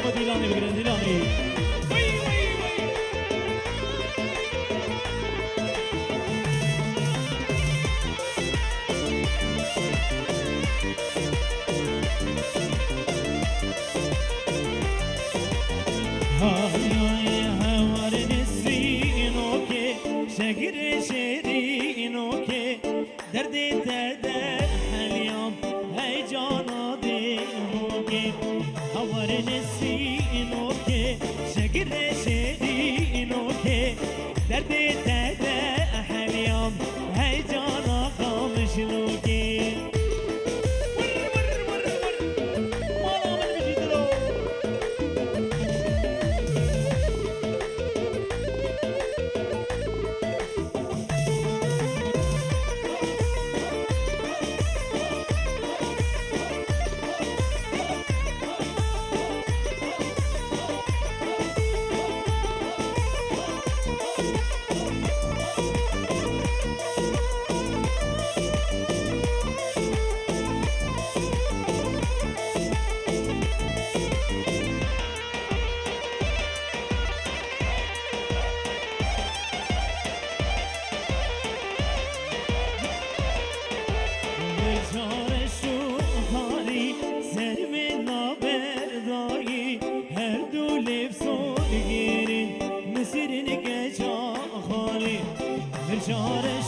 بابا دیلانی بگیرن دیلانی شگر شیرینو که درد درد حلیام هی جانا دیمو که هوار نسینو که شگر شیرینو که درد درد حلیام هی جانا خامشنو که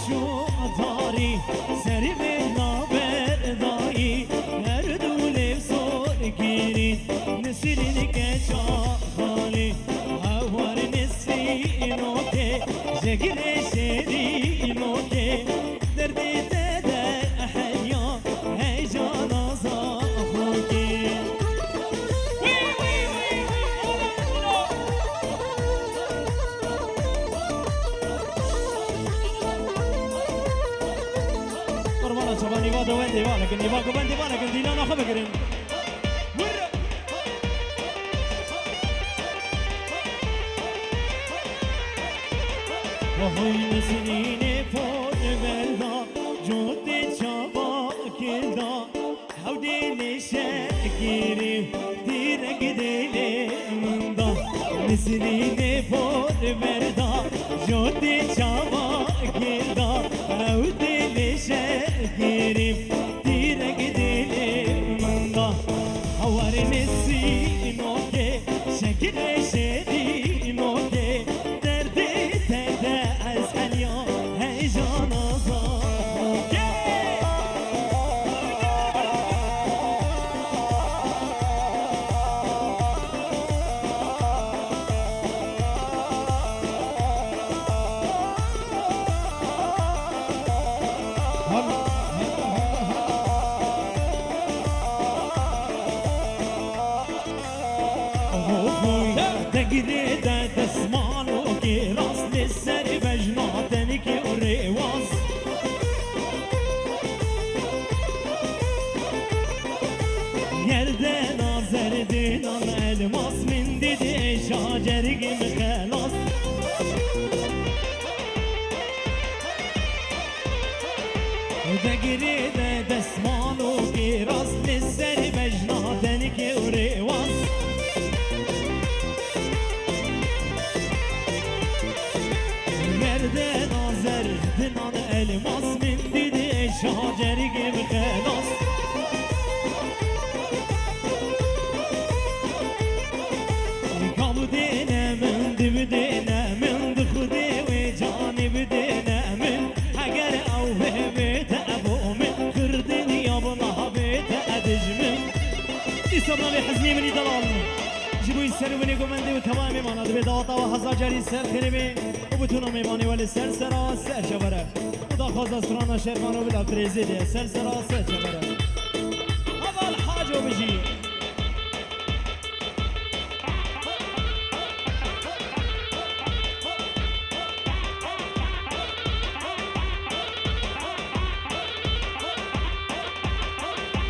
شو طاری سری به نابردایی هر دوله سرگیری نسرین که جا خالی هوار نسرینو که جگر شیرینو که دردی دده احیا هیجان آزاخو که شباب نيفا وين ديوانك نيفا وين ديوانك دينا خبر كريم وهاي مسنين فور بلدا جود شباب كلدا هودي لشكيري ديرك ديلي من دا مسنين فور بلدا جود شباب كلدا هودي لشكيري ديرك ديلي من دا هوار نسينو كي شكل شيرينو كي تقري دا تسمانو كي راس للسر بجناتن كي وريواز يرده نازر دينان الماس من ديدي شاجر قم خلاص تقري دا تسمانو كي راس للسر بجناتن كي وريواز مرده نازر دنان الماس من دیده شاجری گم خلاص کام دینه من دم دینه من دخوده و جانب دینه من اگر او بیت ابو من کردنی یا بنا بیت ادجمن ایسابنا به حزنی منی دلال جبوی سر ونی گمنده و تمام ماند به داتا و هزار جری سر خرمه و بتونم میمانی ولی سر سرا سر شبره خدا خواست از کرانا شرمانو بلا پریزیده سر سرا سر شبره اول حاجو بجی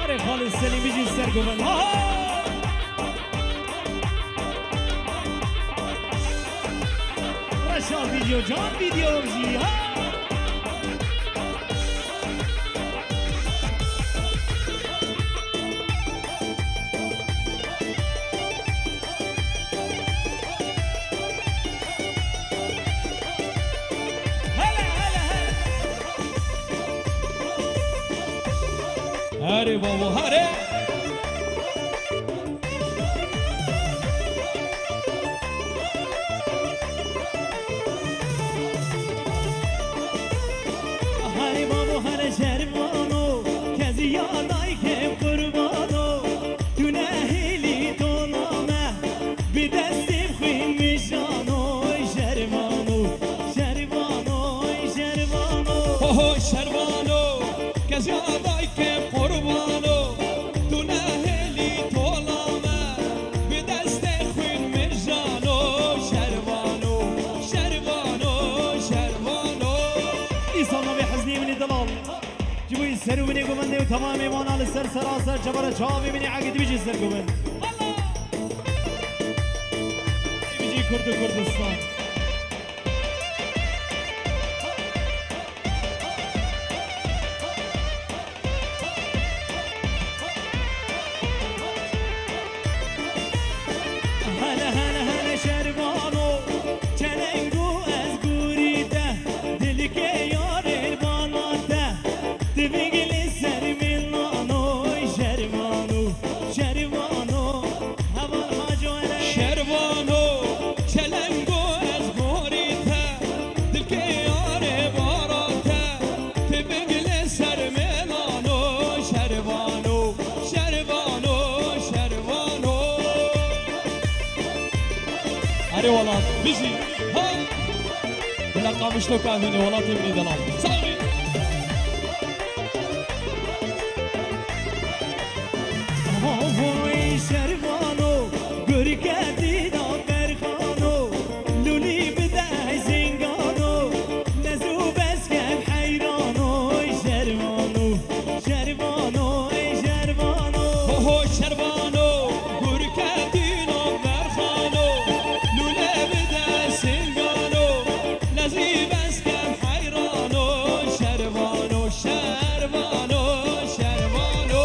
اره خالص سلیم بجی سر گمنده ویدیو جان ویدیو بجی ها هره بابا هره هره بابا هره شرمانو کزی یادای که قربانو تو نهیلی تو نامه به دستیم خوین میشانو شرمانو شرمانو شرمانو اوه شرمانو کزی آدای که قربانو تو نهلی طولامه به دست خوین مرجانو شرمانو شرمانو شرمانو ایسانا به حزنی منی دلال جبوی سر منی گمنده و تمام ایمانا لسر سراسر جبر چاوی منی عقید بیجی سر گمند بیجی کرد و کردستان هلا هلا هلا شربانو چلنگو از گوریده دلی که یار الباناته تبیگلی سر میلانو شربانو شربانو هوا هاجوانه شرمانو چلنگو از گوریته دل که یار باراته تبگل سر ملانو شرمانو شرمانو شرمانو هره ولاد بیزی ها بلقامش تو کامینه ولاد ابنی دلال سامی وای شربانو گوری کردی داد برخانو لولی بده زنگانو نزو بس کن حیرانو شربانو شربانو شربانو اوه شربانو گور کدینو برخانو لوله بده سنگانو نزیب اسکن حیرانو شربانو شربانو شربانو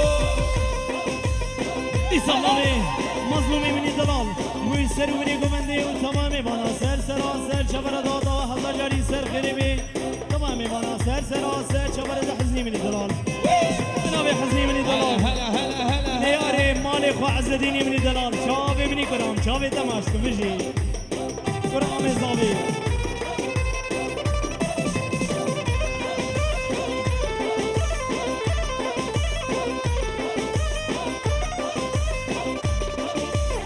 ایسالامه مظلومی منی دلال وی سر منی گمنده و تمامی بانا سر سراسر چبر دادا حضا جاری سر خریبی تمامی بانا سر سراسر چبر ده حزنی منی دلال جناب حزنی منی هلا دلال هلا هلا هلا نیاره مال خو عزدینی منی دلال چاوی منی کرام چاوی تماش کن بجی کرام زاوی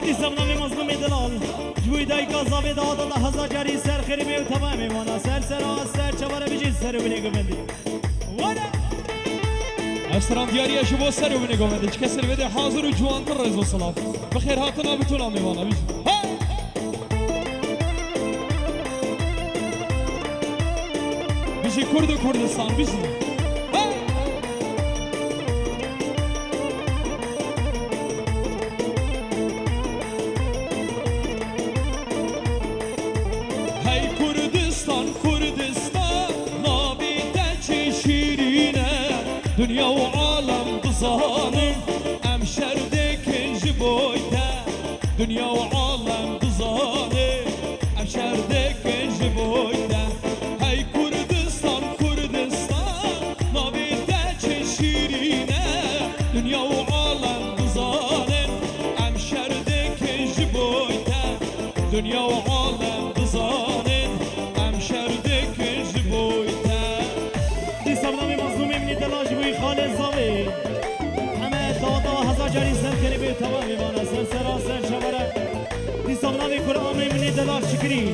ایسامنامی مظلومی دلال جوی دای گازاوی دادا ده هزا جاری سر خریبی و تمامی بانا سر سراسر چبر بجی سر منی گمنده وانا اشترام دیاری شبو سر و بنگو منده چه کسر بده حاضر و جوان تر رز و سلام بخیر هاتنا بتونا میوانا بیش بیشی کرد و کردستان بیشی هی کردستان کردستان نابیده چه شیرینه دنیا و عالم دزانم ام شرده کنج بویده دنیا و عالم دزانم ام شرده کنج بویده هی کردستان کردستان نابیده چه شیرینه دنیا و عالم دزانم ام شرده کنج بویده دنیا و عالم دزانم ام شرده کنج بویده ایسامنامی مظلومی منی دلال جوی خال زاوی همه دادا هزا جاری سر خریبی و تمامی بانا سر سراسر چبر ایسامنامی کرام منی دلال شکری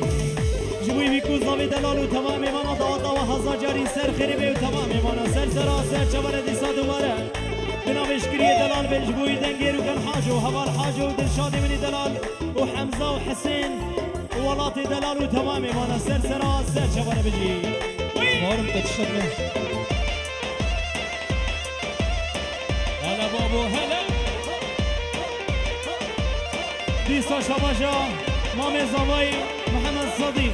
جوی بیکو زاوی دلال و تمامی بانا دادا و هزا جاری سر خریبی و تمامی بانا سر سراسر چبر دیسا دوباره بنام شکری دلال به جبوی دنگیر و کن حاجو حوال حاجو و دلشادی منی دلال و حمزه و حسین و ولات دلال و تمامی بانا سر سراسر چبر بجی مارم تتشرف هلا بابو هلا دیسا شباشا مام زاوای محمد صدیق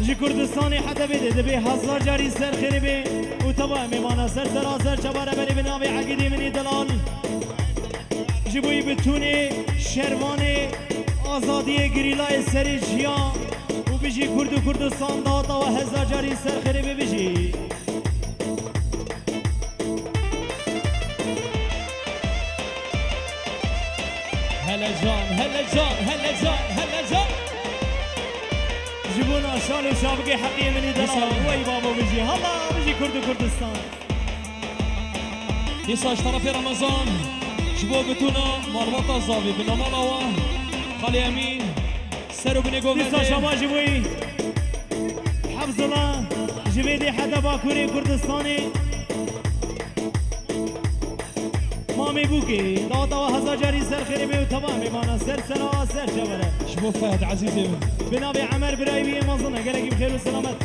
جی کردستانی حتی بده دبی هزار جاری سر خریبی و تبا میمانا سر سراسر چباره بری بناوی عقیدی منی دلال جبوی بتونی شروانی آزادی گریلای سری جیان و بجی کرد و کردستان داتا و هزار جاری سر خریبی بجی هلا جان هلا جان هلا جان هلا جان جيبونا شال وشابقي حقيقي من دلال وي بابا بيجي هلا بيجي كردستان دیساش طرف رمضان جبو بتونا مربوطة زاوي بنمالاوا خالي امين سرو بنيگو دیسا شما جیبوی حفظ الله جویدی حدا باکوری کردستانی مامی بوکی دادا و هزار جاری سر خیری و تمامی مانا سر سرا سر جبره جبو فهد عزيزي بنابي عمر برايبي مازن قالك بخير وسلامت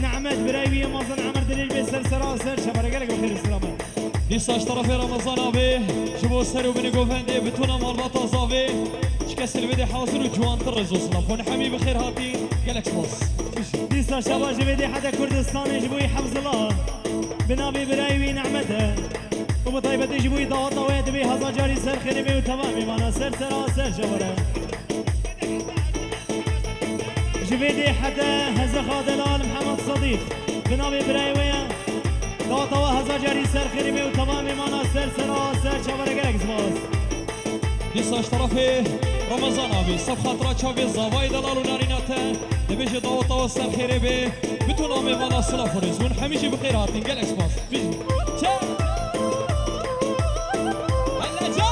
نعمت برايبي مازن عمر دليل بسر سرا سر جبره قالك بخير وسلامت دیساش طرف رمضان ابي جبو سرو بنيگو فندي بتونا مربوطة زاوي كسر بدي حاضر وجوان طرز وصلا كون حمي بخير هاتي قالك خلاص ديسا شبا جبدي حدا كردستاني جبوي حفظ الله بنابي برايوي نعمته وبطيبتي جبوي ضوطة ويدبي هزا جاري سر خيرمي وتمامي مانا سر سرا سر جبره جبدي حدا هزا خادلال محمد صديق بنابي برايوي ضوطة وهزا جاري سر خيرمي وتمامي مانا سر سرا سر جبره قالك زماس دیساش طرفی رمضان آبی سب خاطرها چاوی زاوای دلال و ناریناته نبیشه دعوت و سر خیره به بتون میوانا صلاح فرز ون همیشه بخیر هاتین گل اکسپاس بیجی چه هلا جا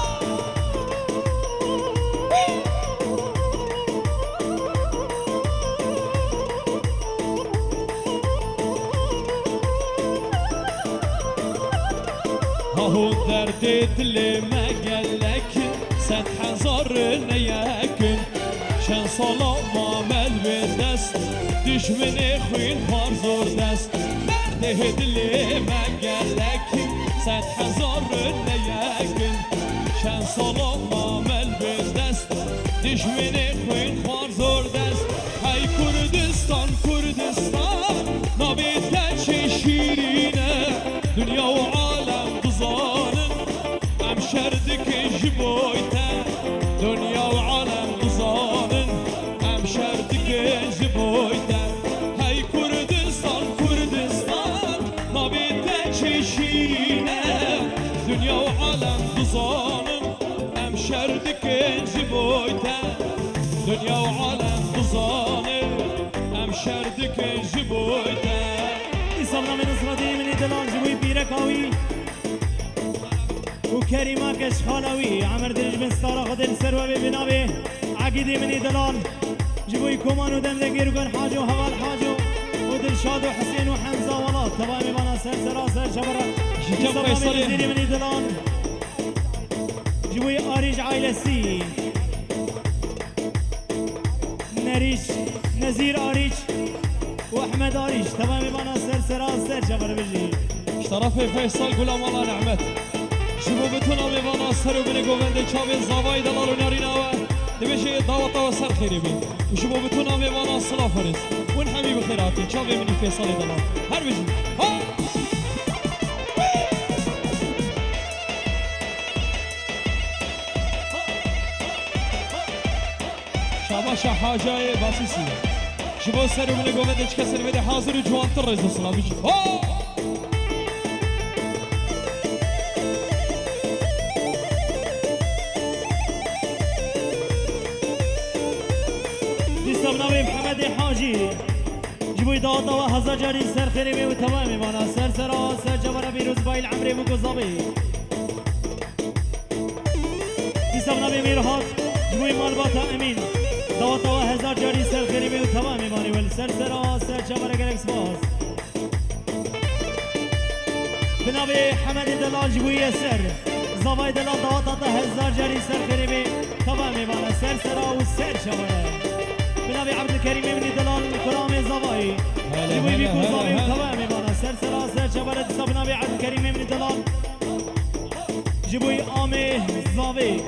هاهو درد دل ما گلک 100,000 نیکن چند سالا معامل به دست دشمن خوین بار زور دست درده دل من گلک 100,000 نیکن چند سالا معامل به دست دشمن خوین بار زور دست های کردستان کردستان نابیده چه شیرینه دنیا و عالم بزانن ام شردک جبویته دنیا و عالم بزانن ام شردک جبویته های کردستان کردستان نابیده چه شیرینه دنیا و عالم بزانن ام شردک جبویته دنیا و عالم بزانن ام شردک جبویته إصابنا من إصرادي من دلال جبوي بيركاوي وكريمة كشخالاوي عمر درج بن ستارة خدر سروة بنابي عقيدي من دلال جبوي كومان ودم دقير وقن حاجو هوال حاجو ودلشاد وحسين وحمزة والله تبامي بانا سر سرا سر شبرة إصابنا من وزيري من دلال جبوي آريج عائلة سي نريش نزير آريج واحمد آريش تمامي بانا سر سرا سر جبر بجي طرف فيصل غلام الله نعمت جبو بتونا میوانا سر و بنگو ونده چاوی زاوای دلال و نارینا و دبیشه دعوت و سر خیری بی و جبو بتونا میوانا صلاح فرز ون همی بخیراتی چاوی منی فیصل دلال هر بجی ها شاباش حاجای باسیسی جبو سر و بنگو ونده چه کسر بده حاضر و جوان تر رزو صلاح بجی ها نبي محمد حاجي جبوي دادا وهزا جاري سر خيري وتمامي مانا سر سرا سر جبر بيروز باي العمري مكوزابي يسم نبي ميرهات جبوي مالباتا امين دادا وهزا جاري سر خيري وتمامي ماني والسر سرا سر جبر جالكس باز بنبي حمد دلال جبوي يسر زباي دلال دادا هزا جاري سر خيري تمامي مانا سر سرا والسر جبر بنابي عبد الكريم من دلال كرامي زواي جبوي بيكو زاوي وتمامي بانا سر سرا سر شبرت بنابي عبد الكريم من دلال جبوي آمي زاوي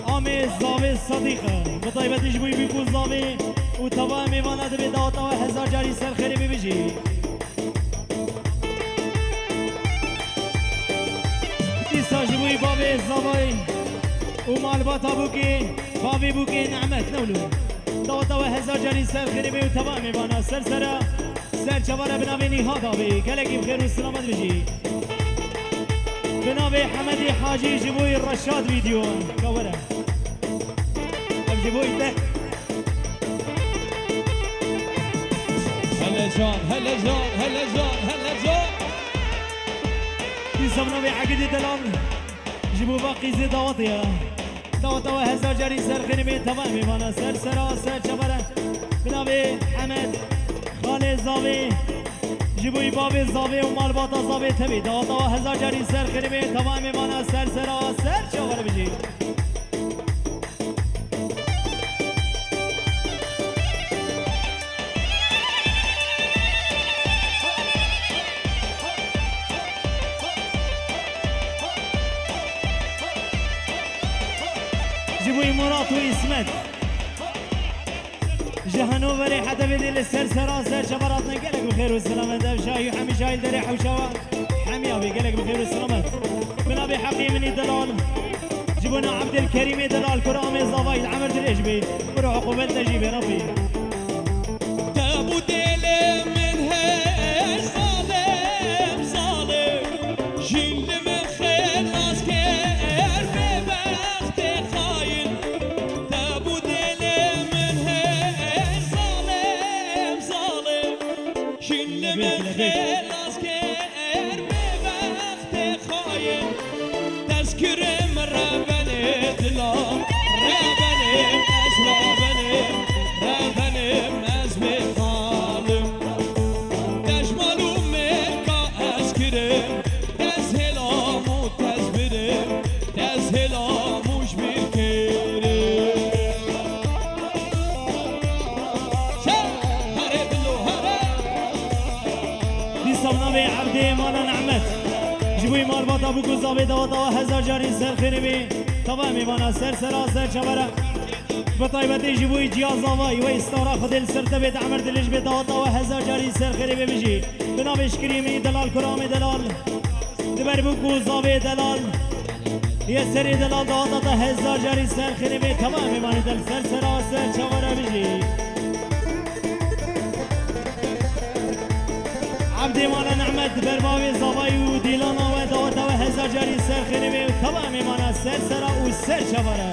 آمي زاوي صديقة بطيبتي جبوي بيكو زاوي وتمامي بانا دبي داوتا وهزار جاري سر خيري بيجي إيسا جبوي بابي زاوي ومالباتا بوكي بابي بوكي نعمت نولو داوتا وهزار جاري سر خيري بي وتمامي بانا سر سرا سر جبارة بنابي نهادا بي كالكي بخير والسلامات بجي بنابي حمدي حاجي جيبوي الرشاد فيديو كوره جيبوي ده هلا جان هلا جان هلا جان هلا جان بنابي عقدي دلال جيبوا باقي زي دواطيا دواطا وهزار جاري سر خنمي تمامي مانا سر سرا سر شبره بنابي حمد خالي زاوي جيبوي بابي زاوي ومال باطا زاوي تبي دواطا وهزار جاري سر خنمي تمامي مانا سر سرا سر شبره بجي جيبوي مرات وإسمت جهنوفري حتى بدي للسر سراسر شبراتنا قلق بخير والسلامة دبشاي وحمي شايل دري حوشوا حمي أبي قلق بخير والسلامة من أبي حقي مني دلال جيبونا عبد الكريم دلال كرامي زوايد عمر دليجبي وروح قبل تجيبي ربي تابو ديلي من هاي ظالم ظالم جيل من خير عسكر ببخت خاين تابو ديلي من هاي ظالم ظالم جيل من خير عسكر ببخت خاين تذكر مرة بني دلال ربني أسرابني ربني أزمي ظالم تجملو ملكا أسكرم تزهلام وتزبرم تزهلام وجبير كيرم هرب له هرب بيصبنا بي عبدي مالا نعمت جيبوي مال باطا بوكو زاوي دواطا هزار جاري سر خنبي تمامي مانا سر سرا سر شبره بطيبتي جيبوي جيا زاوي ويستورا خدل سر تبيت عمر دلج بدواطا وهزار جاري سر خنبي بيجي بنابش كريمي دلال كرامي دلال دبر بوكو زاوي دلال يسري دلال دواطا هزار جاري سر خنبي تمامي مانا دل سر سرا سر شبره بيجي عبدي مانا نعمت برباوي زواي وديلانا ودواتا وهزار جاري سر خنبي وتمامي مانا سر سرا وسر شبره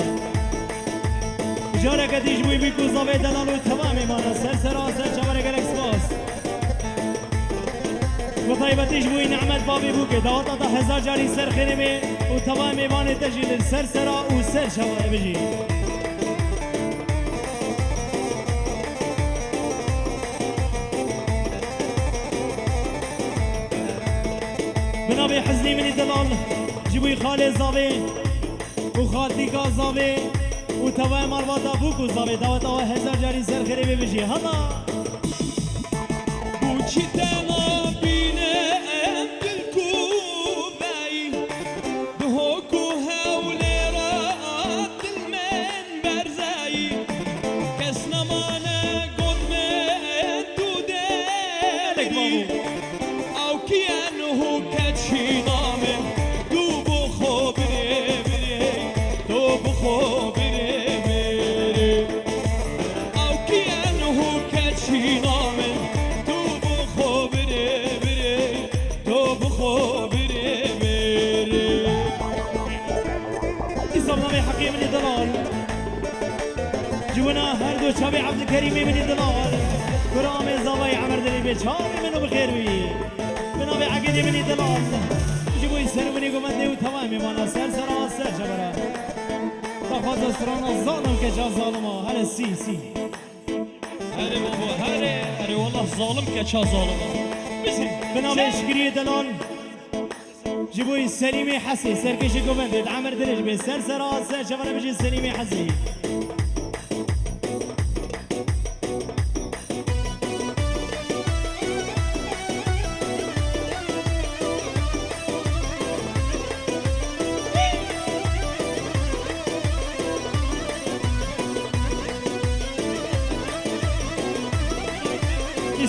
جارك تيجوي بيكو زاوي دلال وتمامي مانا سر سرا سر شبره قلق سباس وطيبة تيجوي نعمت بابي بوكي دواتا هزار جاري سر خنبي وتمامي مانا تجيل سر سرا وسر شبره بجي بنابي حزني من الدلال جيبوي خالي زاوي وخالتي زاوي وتواي مربطة بوكو زاوي دواتا وهزار جاري سر خريبي بجي هلا بوچی تما بینم بالکوبایی دهوکو هولی را دل من برزایی کس نمانه گد من تو دلی او کیانو کچی نامه دو بخو بره بره دو بخو بره بره او کیانو کچی نامه دو بخو بره بره دو بخو بره بره يصبنا بي حقي من الدلال جوانا هردو شابي عبد الكريم من الدلال كرامي زاوي عمر دلي بيشامي منو بخير بي بنابي عقيدي من الدلال جيبوا يسنو مني قمدي وتمامي مانا سر سرا سر شبرا تخوض سرانا الظالم كجا ظالما هلا السي سي هره بابا هره والله ظالم كچا ظالم بزين بنابي شكري دلال جيبوا السليمي حسي سركشي قمدي عمر دلي بي سر سرا سر شبرا بيجي السليمي حسي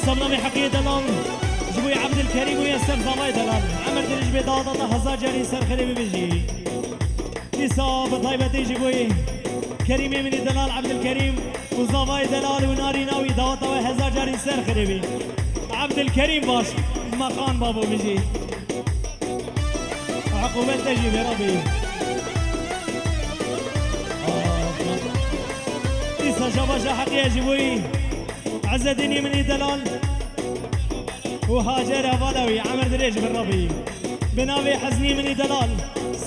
صبنا حقية دلال جبوي عبد الكريم ويسر زواي دلال عمر دلج بيضاضة هزار جاري سر خريبي بيجي نصاب طيبتي جبوي كريمي من دلال عبد الكريم وزواي دلال وناري ناوي دواطة هزار جاري سر خريبي عبد الكريم باش مقام بابو بيجي قوبل تجيب يا ربي إيسا شباشا حقيا جيبوي عز الدين مني دلال وهاجر فالوي عمر دريج بالربي بنابي حزني مني دلال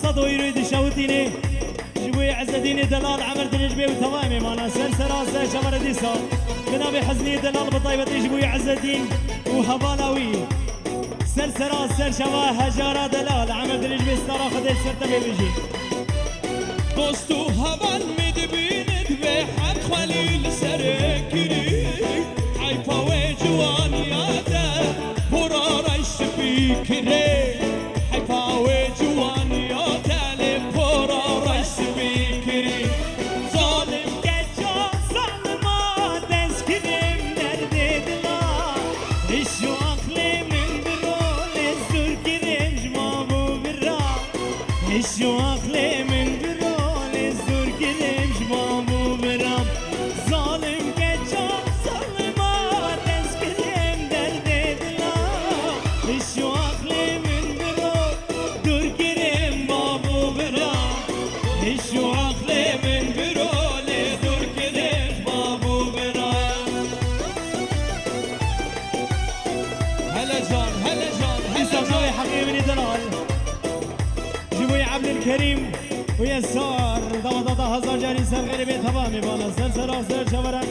صدو يريد شوتيني جيبوي عز الدين دلال عمر دريج بي وتمامي مانا سلسلة شمر ديسا بنابي حزني دلال بطيبتي جيبوي عز الدين وهبالوي سلسلة شوا هجارة دلال عمر دريج بي استراخ دي سرتبي بيجي بوستو هبال مدبيند بحق خليل سركري حيفا وجوان يادا برا ريش بيكري حيفا وجوان يادا لبرا ريش بيكري Zalim geço zalıma deskinem neredeydiler Şu aklimin bir rol ezdur girem jmabu birra Şu aklimin bir rol ezdur girem jmabu birra Zalim geço zalıma deskinem neredeydiler Şu aklimin bir rol dur girem babu birra Şu aklimin bir rol dur girem babu birra هلا جان هلا جان إيسا هلا بنابي جان حقيقي مني دلال جيبوي عبد الكريم ويسار ضغطة هزار جاري سر غير تمامي بالا سلسلة سر شبرا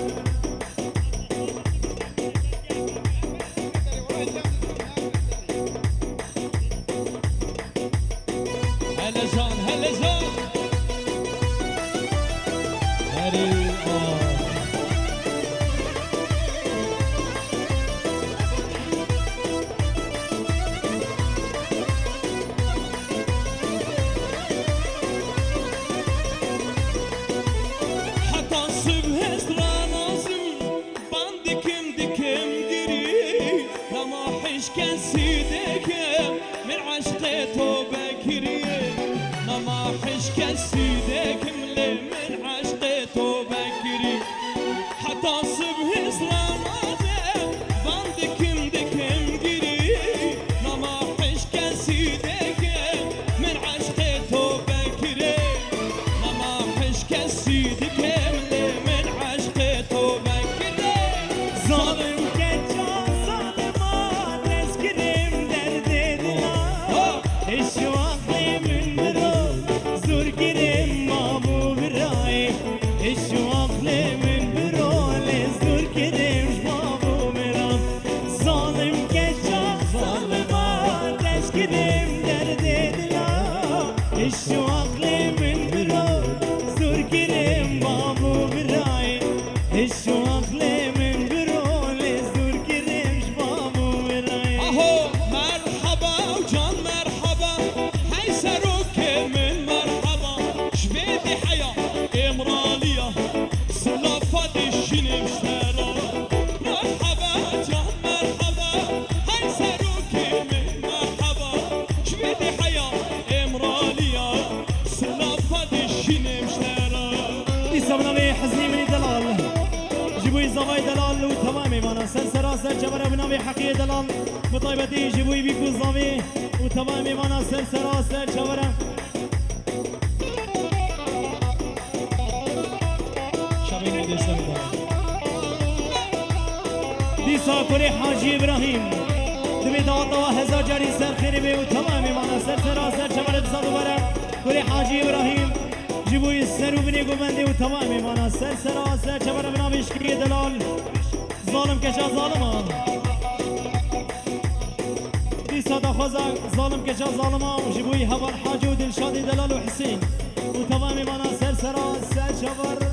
هلا جان هلا جان هري حتى صبح اسرى نازم باندكم دكم قري لما حش كسيدكم من عشقته بكري لما حش كسيدكم من عشقته بكري حتى صبح اسرى نازم باندكم دكم قري لما حش كسيدكم من عشقته بكري لما حش كسيدكم من عشقته بكري Zalim geço zalıma deskinem neredeydiler Şu aklimin bir rol zor girem babu birra Şu aklimin bir rol zor girem babu birra Zalim geço zalıma deskinem neredeydiler Şu aklimin bir rol zor girem babu birra Şu aklimin bir rol zor girem babu birra اهو مرحبا وجان مرحبا هاي سروك من مرحبا شبيدي حياة امرالية سلافة الشنب شترا مرحبا جان مرحبا هاي سروك من مرحبا شبيدي حياة امرالية سلافة الشنب شترا إيسا بنابي حزني مني دلال جيبوي زواي دلال وتمامي مانا سلسلة سر شبرا بنابي حقيقي دلال بطيبتي جيبوي بيكو زاوي وتمامي مانا سلسلة سر شبرا شبيني دي سلسلة ديسا كوري حاجي إبراهيم دبي دعوة هزار جاري سر خيري بي وتمامي مانا سلسلة سر شبرا بصادو برا كوري حاجي إبراهيم جيبوي السر وبني قبندي وتمامي مانا سلسلة سر شبرا بنابي شكري دلال ظالم كشا ظالما ديسا دخوزا ظالم كشا ظالما وجيبوي هبر حاجي ودلشادي دلال وحسين وتمامي مانا سلسلة سر شبرا